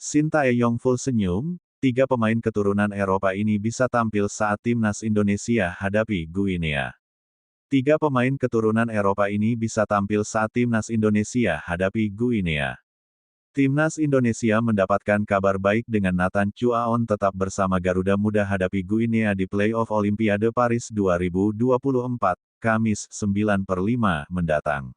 Sintayong full senyum, tiga pemain keturunan Eropa ini bisa tampil saat timnas Indonesia hadapi Guinea. Tiga pemain keturunan Eropa ini bisa tampil saat timnas Indonesia hadapi Guinea. Timnas Indonesia mendapatkan kabar baik dengan Nathan Chuaon tetap bersama Garuda Muda hadapi Guinea di playoff Olimpiade Paris 2024, Kamis 9/5 mendatang.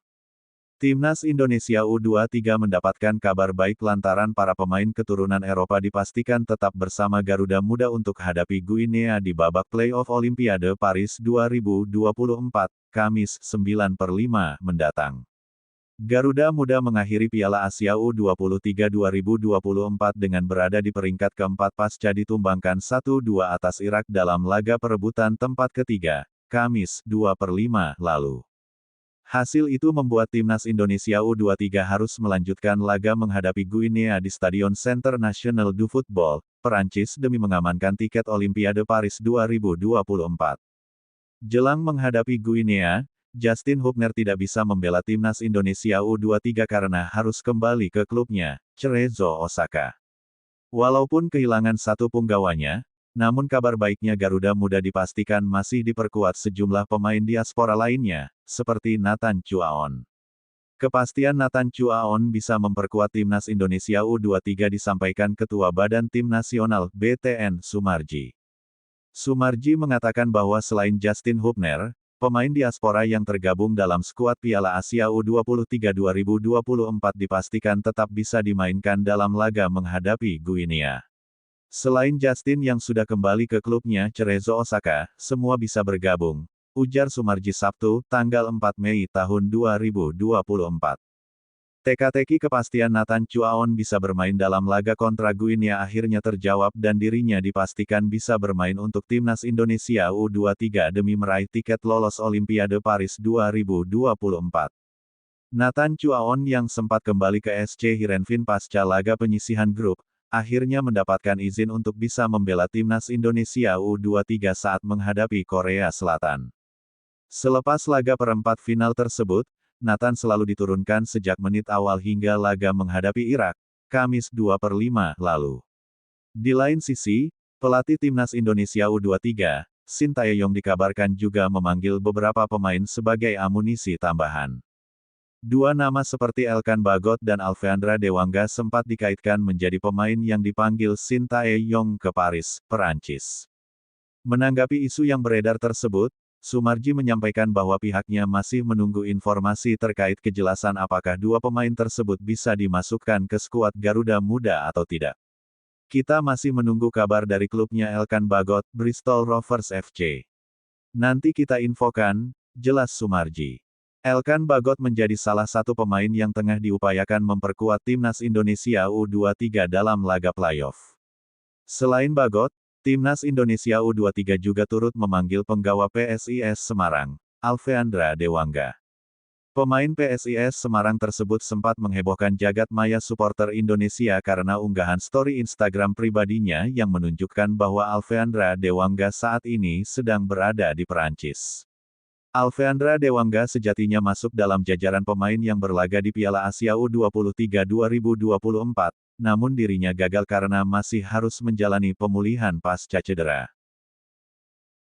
Timnas Indonesia U23 mendapatkan kabar baik lantaran para pemain keturunan Eropa dipastikan tetap bersama Garuda Muda untuk hadapi Guinea di babak playoff Olimpiade Paris 2024, Kamis 9/5 mendatang. Garuda Muda mengakhiri Piala Asia U23 2024 dengan berada di peringkat keempat pasca ditumbangkan 1-2 atas Irak dalam laga perebutan tempat ketiga, Kamis 2/5 lalu. Hasil itu membuat timnas Indonesia U23 harus melanjutkan laga menghadapi Guinea di Stadion Centre National du Football, Perancis demi mengamankan tiket Olimpiade Paris 2024. Jelang menghadapi Guinea, Justin Hubner tidak bisa membela timnas Indonesia U23 karena harus kembali ke klubnya, Cerezo Osaka. Walaupun kehilangan satu punggawanya, namun kabar baiknya Garuda Muda dipastikan masih diperkuat sejumlah pemain diaspora lainnya, seperti Nathan Chuaon. Kepastian Nathan Chuaon bisa memperkuat timnas Indonesia U23 disampaikan Ketua Badan Tim Nasional BTN Sumarji. Sumarji mengatakan bahwa selain Justin Hubner, pemain diaspora yang tergabung dalam skuad Piala Asia U23 2024 dipastikan tetap bisa dimainkan dalam laga menghadapi Guinea. Selain Justin yang sudah kembali ke klubnya Cerezo Osaka, semua bisa bergabung, ujar Sumarji Sabtu, tanggal 4 Mei tahun 2024. Teka-teki kepastian Nathan Chuaon bisa bermain dalam laga kontra Guinea akhirnya terjawab dan dirinya dipastikan bisa bermain untuk timnas Indonesia U23 demi meraih tiket lolos Olimpiade Paris 2024. Nathan Chuaon yang sempat kembali ke SC Heerenveen pasca laga penyisihan grup, akhirnya mendapatkan izin untuk bisa membela timnas Indonesia U23 saat menghadapi Korea Selatan. Selepas laga perempat final tersebut, Nathan selalu diturunkan sejak menit awal hingga laga menghadapi Irak, Kamis 2/5 lalu. Di lain sisi, pelatih timnas Indonesia U23, Sintayong dikabarkan juga memanggil beberapa pemain sebagai amunisi tambahan. Dua nama seperti Elkan Bagot dan Alfeandra Dewangga sempat dikaitkan menjadi pemain yang dipanggil Sintayong ke Paris, Perancis. Menanggapi isu yang beredar tersebut, Sumarji menyampaikan bahwa pihaknya masih menunggu informasi terkait kejelasan apakah dua pemain tersebut bisa dimasukkan ke skuad Garuda Muda atau tidak. Kita masih menunggu kabar dari klubnya Elkan Bagot, Bristol Rovers FC. Nanti kita infokan, jelas Sumarji. Elkan Bagot menjadi salah satu pemain yang tengah diupayakan memperkuat timnas Indonesia U23 dalam laga playoff. Selain Bagot, timnas Indonesia U23 juga turut memanggil penggawa PSIS Semarang, Alfeandra Dewangga. Pemain PSIS Semarang tersebut sempat menghebohkan jagat maya supporter Indonesia karena unggahan story Instagram pribadinya yang menunjukkan bahwa Alfeandra Dewangga saat ini sedang berada di Perancis. Alfeandra Dewangga sejatinya masuk dalam jajaran pemain yang berlaga di Piala Asia U23 2024, namun dirinya gagal karena masih harus menjalani pemulihan pasca cedera.